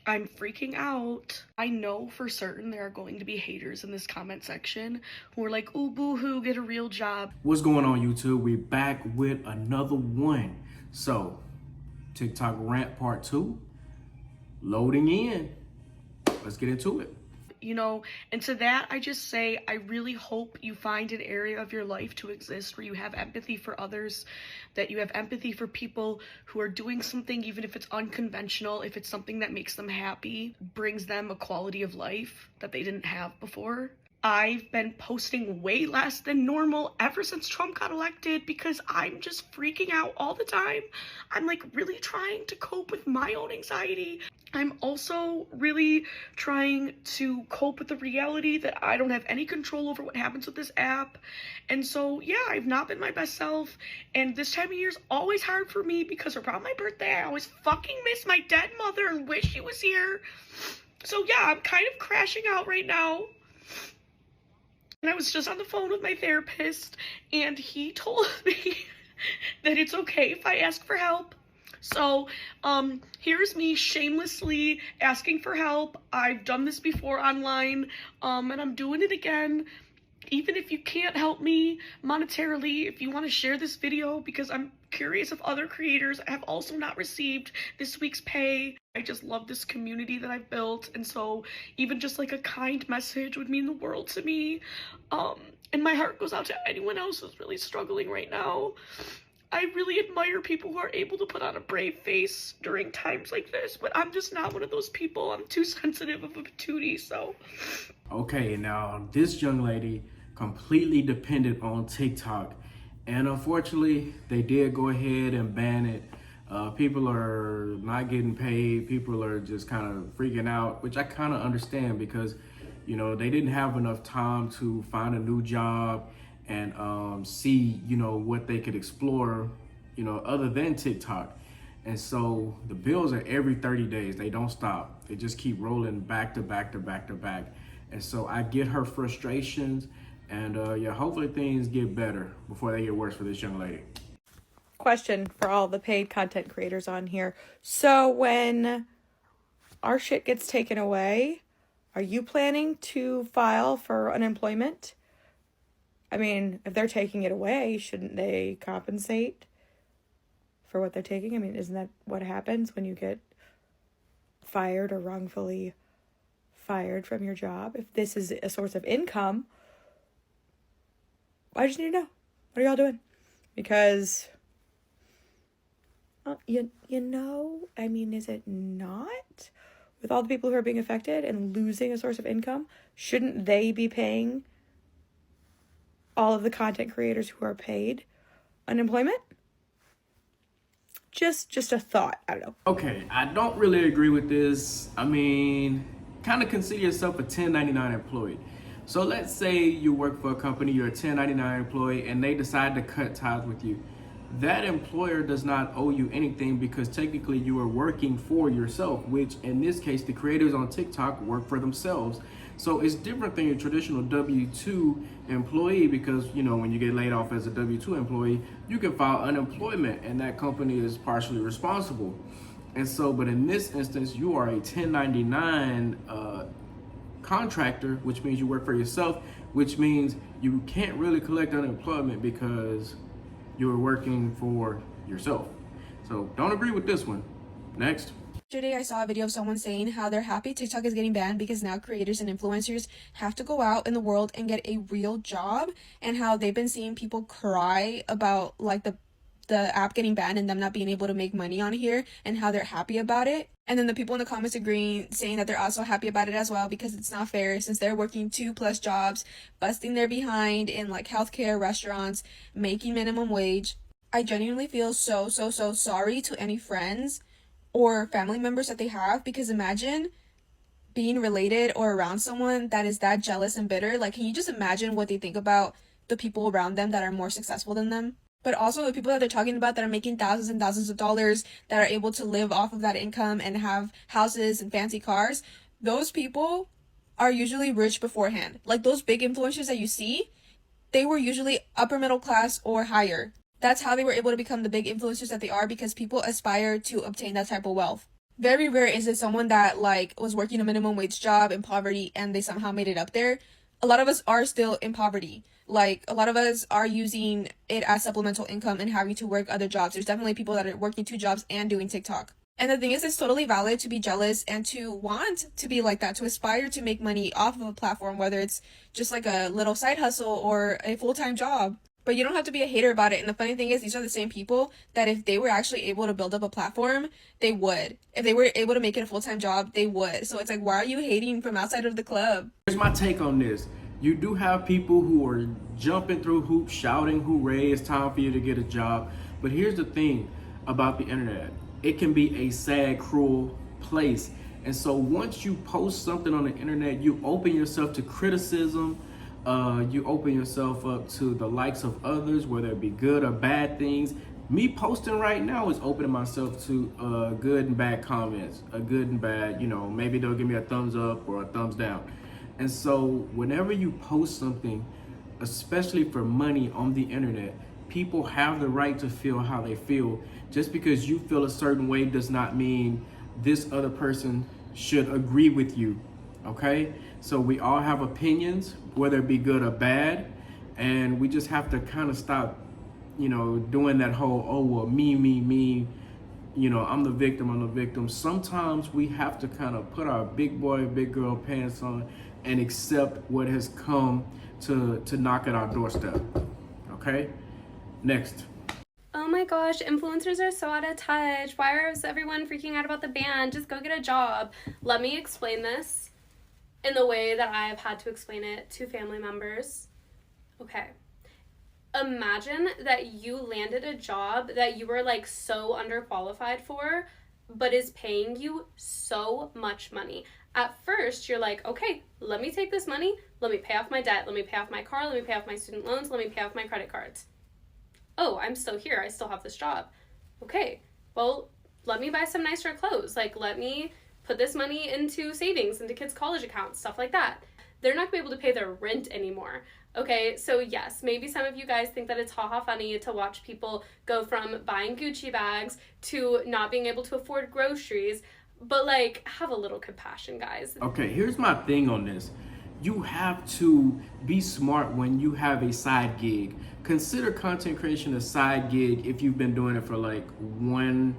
I'm freaking out. I know for certain there are going to be haters in this comment section who are like, ooh, boo-hoo, get a real job. What's going on, YouTube? We're back with another one. So, TikTok rant part 2, loading in. Let's get into it. You know, and to that, I just say, I really hope you find an area of your life to exist where you have empathy for others, that you have empathy for people who are doing something, even if it's unconventional, if it's something that makes them happy, brings them a quality of life that they didn't have before. I've been posting way less than normal ever since Trump got elected because I'm just freaking out all the time. I'm like really trying to cope with my own anxiety. I'm also really trying to cope with the reality that I don't have any control over what happens with this app. And so, yeah, I've not been my best self. And this time of year is always hard for me because around my birthday, I always fucking miss my dead mother and wish she was here. So yeah, I'm kind of crashing out right now. And I was just on the phone with my therapist, and he told me that it's okay if I ask for help. So, here's me shamelessly asking for help. I've done this before online, and I'm doing it again. Even if you can't help me monetarily, if you want to share this video, because I'm curious if other creators have also not received this week's pay. I just love this community that I've built, and so even just like a kind message would mean the world to me. And my heart goes out to anyone else who's really struggling right now. I really admire people who are able to put on a brave face during times like this, but I'm just not one of those people. I'm too sensitive of a patootie, so. Okay, now this young lady completely depended on TikTok, and unfortunately, they did go ahead and ban it. People are not getting paid. People are just kind of freaking out, which I kind of understand because, you know, they didn't have enough time to find a new job and see, you know, what they could explore, you know, other than TikTok. And so the bills are every 30 days. They don't stop. They just keep rolling back to back to back to back. And so I get her frustrations, and yeah, hopefully things get better before they get worse for this young lady. Question for all the paid content creators on here. So when our shit gets taken away, are you planning to file for unemployment? I mean, if they're taking it away, shouldn't they compensate for what they're taking? I mean, isn't that what happens when you get fired or wrongfully fired from your job? If this is a source of income, I just need to know. What are y'all doing? Because, you know, I mean, is it not? With all the people who are being affected and losing a source of income, shouldn't they be paying all of the content creators who are paid unemployment? Just a thought. I don't know. Okay, I don't really agree with this. I mean, kind of consider yourself a 1099 employee. So let's say you work for a company, you're a 1099 employee, and they decide to cut ties with you. That employer does not owe you anything because technically you are working for yourself, which in this case, the creators on TikTok work for themselves. So it's different than your traditional W-2 employee because, you know, when you get laid off as a W-2 employee, you can file unemployment and that company is partially responsible. And so, but in this instance, you are a 1099 contractor, which means you work for yourself, which means you can't really collect unemployment because you're working for yourself. So don't agree with this one. Next. Yesterday, I saw a video of someone saying how they're happy TikTok is getting banned because now creators and influencers have to go out in the world and get a real job, and how they've been seeing people cry about like the app getting banned and them not being able to make money on here, and how they're happy about it. And then the people in the comments agreeing, saying that they're also happy about it as well because it's not fair since they're working 2+ jobs, busting their behind in like healthcare, restaurants, making minimum wage. I genuinely feel so sorry to any friends or family members that they have, because imagine being related or around someone that is that jealous and bitter. Like, can you just imagine what they think about the people around them that are more successful than them? But also the people that they're talking about that are making thousands and thousands of dollars, that are able to live off of that income and have houses and fancy cars. Those people are usually rich beforehand. Like those big influencers that you see, they were usually upper middle class or higher. That's how they were able to become the big influencers that they are, because people aspire to obtain that type of wealth. Very rare is it someone that like was working a minimum wage job in poverty and they somehow made it up there. A lot of us are still in poverty. Like, a lot of us are using it as supplemental income and having to work other jobs. There's definitely people that are working 2 jobs and doing TikTok. And the thing is, it's totally valid to be jealous and to want to be like that, to aspire to make money off of a platform, whether it's just like a little side hustle or a full-time job. But you don't have to be a hater about it. And the funny thing is, these are the same people that if they were actually able to build up a platform, they would. If they were able to make it a full-time job, they would. So it's like, why are you hating from outside of the club? Here's my take on this. You do have people who are jumping through hoops, shouting, hooray, it's time for you to get a job. But here's the thing about the internet. It can be a sad, cruel place. And so once you post something on the internet, you open yourself to criticism. You open yourself up to the likes of others, whether it be good or bad things. Me posting right now is opening myself to good and bad comments, a good and bad, maybe they'll give me a thumbs up or a thumbs down. And so whenever you post something, especially for money on the internet, people have the right to feel how they feel. Just because you feel a certain way does not mean this other person should agree with you, okay? So we all have opinions, whether it be good or bad, and we just have to kind of stop, doing that whole, oh, well, me, I'm the victim. Sometimes we have to kind of put our big boy, big girl pants on and accept what has come to knock at our doorstep. Okay? Next. Oh my gosh, influencers are so out of touch. Why is everyone freaking out about the ban? Just go get a job. Let me explain this in the way that I have had to explain it to family members. Okay. Imagine that you landed a job that you were like so underqualified for, but is paying you so much money. At first, you're like, okay, let me take this money, let me pay off my debt, let me pay off my car, let me pay off my student loans, let me pay off my credit cards. Oh, I'm still here, I still have this job. Okay, well, let me buy some nicer clothes. Like, let me put this money into savings, into kids' college accounts, stuff like that. They're not going to be able to pay their rent anymore. Okay, so yes, maybe some of you guys think that it's ha-ha funny to watch people go from buying Gucci bags to not being able to afford groceries, but like, have a little compassion, guys. Okay, here's my thing on this. You have to be smart when you have a side gig. Consider content creation a side gig if you've been doing it for like one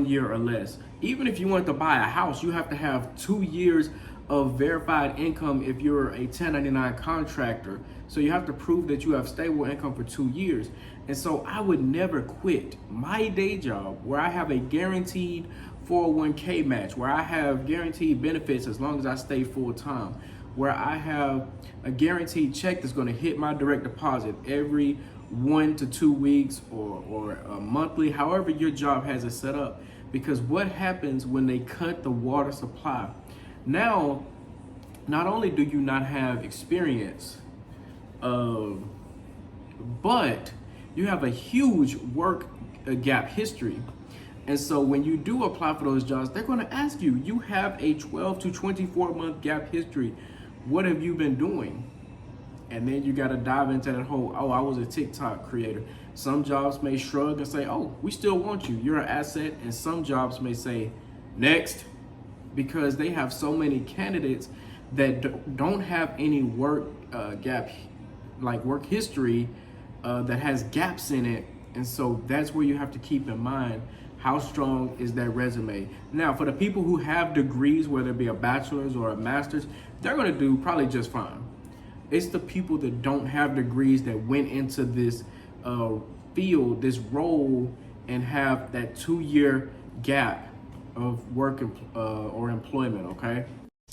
year or less. Even if you want to buy a house, you have to have 2 years of verified income if you're a 1099 contractor. So you have to prove that you have stable income for 2 years. And so I would never quit my day job where I have a guaranteed 401k match, where I have guaranteed benefits as long as I stay full time, where I have a guaranteed check that's going to hit my direct deposit every 1 to 2 weeks or a monthly, however your job has it set up. Because what happens when they cut the water supply? Now, not only do you not have experience, but you have a huge work gap history. And so when you do apply for those jobs, they're going to ask you, you have a 12 to 24 month gap history. What have you been doing? And then you got to dive into that whole, oh, I was a TikTok creator. Some jobs may shrug and say, oh, we still want you. You're an asset. And some jobs may say, next, because they have so many candidates that don't have any work gap, like work history that has gaps in it. And so that's where you have to keep in mind, how strong is that resume? Now, for the people who have degrees, whether it be a bachelor's or a master's, they're going to do probably just fine. It's the people that don't have degrees that went into this field, this role, and have that 2-year gap of work or employment, okay?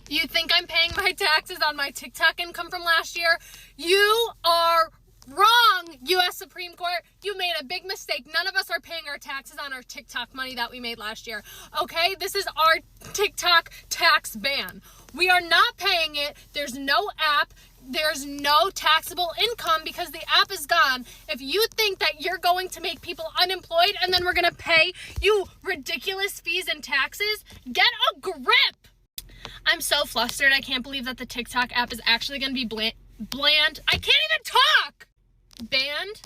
You think I'm paying my taxes on my TikTok income from last year? You are wrong, U.S. Supreme Court. You made a big mistake. None of us are paying our taxes on our TikTok money that we made last year. Okay? This is our TikTok tax ban. We are not paying it. There's no app. There's no taxable income because the app is gone. If you think that you're going to make people unemployed and then we're going to pay you ridiculous fees and taxes, get a grip. I'm so flustered. I can't believe that the TikTok app is actually going to be banned. I can't even talk. Banned?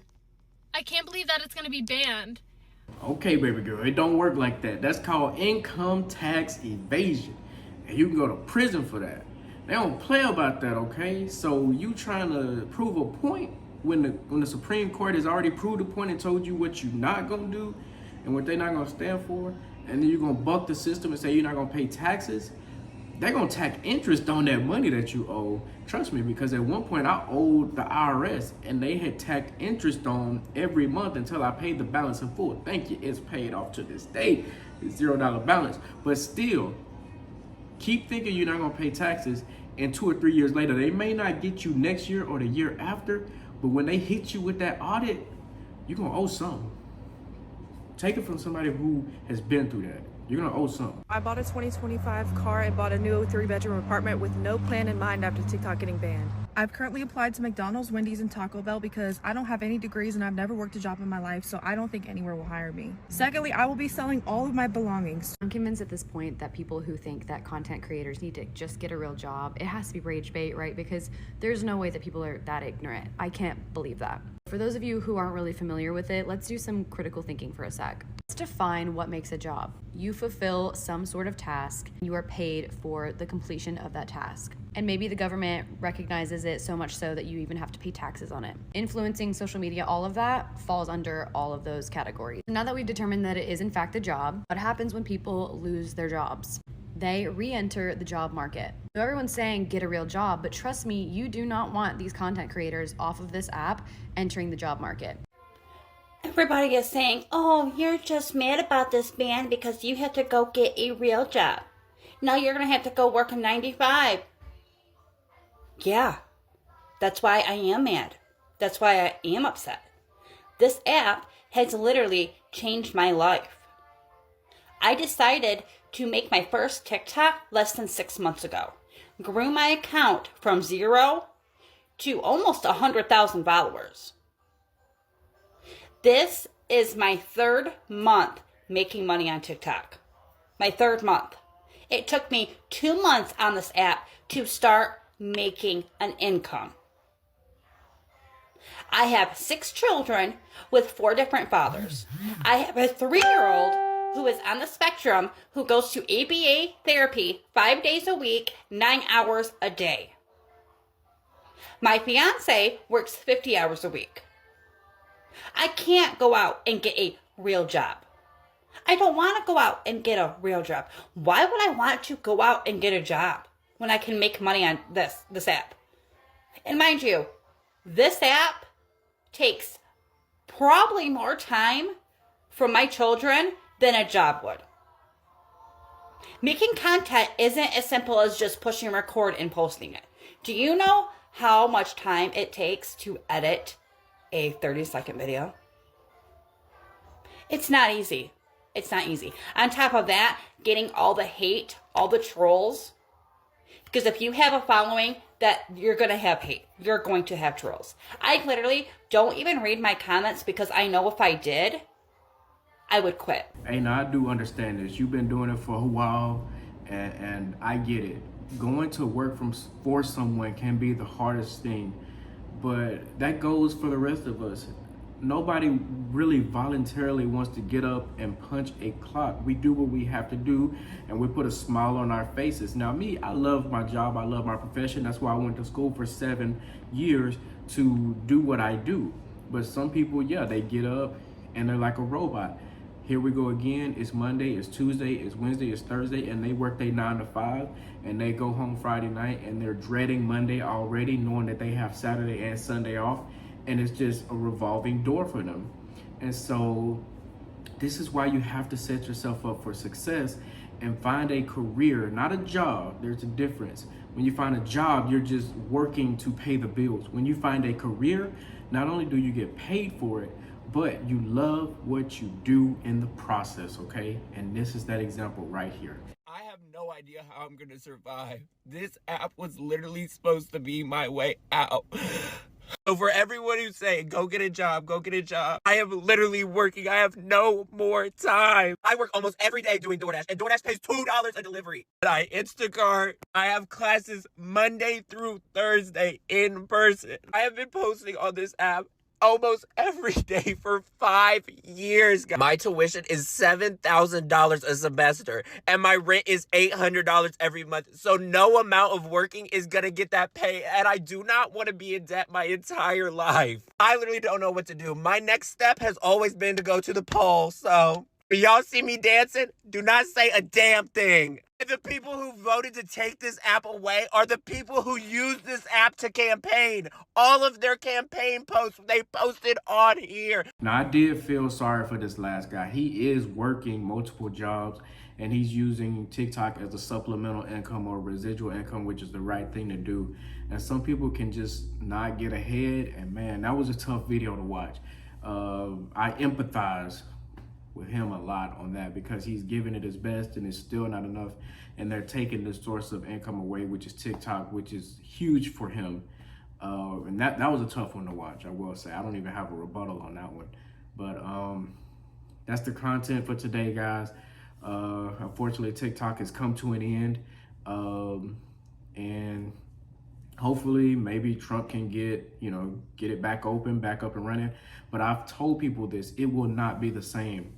I can't believe that it's going to be banned. Okay, baby girl, it don't work like that. That's called income tax evasion. And you can go to prison for that. They don't play about that, okay? So you trying to prove a point when the Supreme Court has already proved a point and told you what you're not gonna do and what they're not gonna stand for, and then you're gonna buck the system and say you're not gonna pay taxes? They're gonna tack interest on that money that you owe. Trust me, because at one point I owed the IRS and they had tacked interest on every month until I paid the balance in full. Thank you, it's paid off to this day. It's $0 balance. But still, keep thinking you're not gonna pay taxes, and 2 or 3 years later, they may not get you next year or the year after, but when they hit you with that audit, you're gonna owe something. Take it from somebody who has been through that. You're gonna owe something. I bought a 2025 car and bought a new 3-bedroom apartment with no plan in mind after TikTok getting banned. I've currently applied to McDonald's, Wendy's, and Taco Bell because I don't have any degrees and I've never worked a job in my life, so I don't think anywhere will hire me. Secondly, I will be selling all of my belongings. I'm convinced at this point that people who think that content creators need to just get a real job, it has to be rage bait, right? Because there's no way that people are that ignorant. I can't believe that. For those of you who aren't really familiar with it, let's do some critical thinking for a sec. Let's define what makes a job. You fulfill some sort of task, you are paid for the completion of that task. And maybe the government recognizes it so much so that you even have to pay taxes on it. Influencing, social media, all of that falls under all of those categories. Now that we've determined that it is in fact a job, what happens when people lose their jobs? They re-enter the job market. So everyone's saying get a real job, but trust me, you do not want these content creators off of this app entering the job market. Everybody is saying, oh, you're just mad about this ban because you have to go get a real job. Now you're going to have to go work a 9 to 5. Yeah, that's why I am mad. That's why I am upset. This app has literally changed my life. I decided to make my first TikTok less than 6 months ago. Grew my account from 0 to almost 100,000 followers. This is my 3rd month making money on TikTok. My 3rd month. It took me 2 months on this app to start making an income. I have 6 children with 4 different fathers. I have a 3-year-old who is on the spectrum who goes to ABA therapy 5 days a week, 9 hours a day. My fiance works 50 hours a week. I can't go out and get a real job. I don't want to go out and get a real job. Why would I want to go out and get a job when I can make money on this app? And mind you, this app takes probably more time from my children than a job would. Making content isn't as simple as just pushing record and posting it. Do you know how much time it takes to edit a 30-second video? It's not easy. It's not easy. On top of that, getting all the hate, all the trolls. Because if you have a following, that you're going to have hate. You're going to have trolls. I literally don't even read my comments because I know if I did, I would quit. Hey, now I do understand this. You've been doing it for a while, and I get it. Going to work for someone can be the hardest thing, but that goes for the rest of us. Nobody really voluntarily wants to get up and punch a clock. We do what we have to do, and we put a smile on our faces. Now, me, I love my job. I love my profession. That's why I went to school for 7 years to do what I do. But some people, yeah, they get up and they're like a robot. Here we go again. It's Monday, it's Tuesday, it's Wednesday, it's Thursday, and they work their 9 to 5, and they go home Friday night, and they're dreading Monday already, knowing that they have Saturday and Sunday off, and it's just a revolving door for them. And so this is why you have to set yourself up for success and find a career, not a job. There's a difference. When you find a job, you're just working to pay the bills. When you find a career, not only do you get paid for it, but you love what you do in the process, okay? And this is that example right here. I have no idea how I'm gonna survive. This app was literally supposed to be my way out. So for everyone who's saying, go get a job, I am literally working. I have no more time. I work almost every day doing DoorDash, and DoorDash pays $2 a delivery. And I Instacart. I have classes Monday through Thursday in person. I have been posting on this app almost every day for 5 years. My tuition is $7,000 a semester, and my rent is $800 every month. So no amount of working is gonna get that pay, and I do not want to be in debt my entire life. I literally don't know what to do. My next step has always been to go to the poll, so when y'all see me dancing, do not say a damn thing. The people who voted to take this app away are the people who use this app to campaign. All of their campaign posts, they posted on here. Now, I did feel sorry for this last guy. He is working multiple jobs, and he's using TikTok as a supplemental income or residual income, which is the right thing to do. And some people can just not get ahead, and man, that was a tough video to watch. I empathize with him a lot on that because he's giving it his best and it's still not enough, and they're taking the source of income away, which is TikTok, which is huge for him. And that was a tough one to watch, I will say. I don't even have a rebuttal on that one. But that's the content for today, guys. Unfortunately, TikTok has come to an end, and hopefully maybe Trump can get it back open, back up and running. But I've told people this, it will not be the same,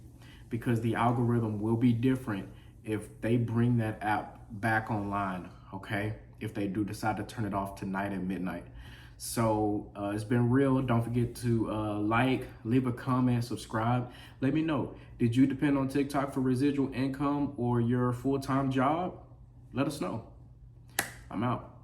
because the algorithm will be different if they bring that app back online, okay? If they do decide to turn it off tonight at midnight. So it's been real. Don't forget to like, leave a comment, subscribe. Let me know, did you depend on TikTok for residual income or your full-time job? Let us know. I'm out.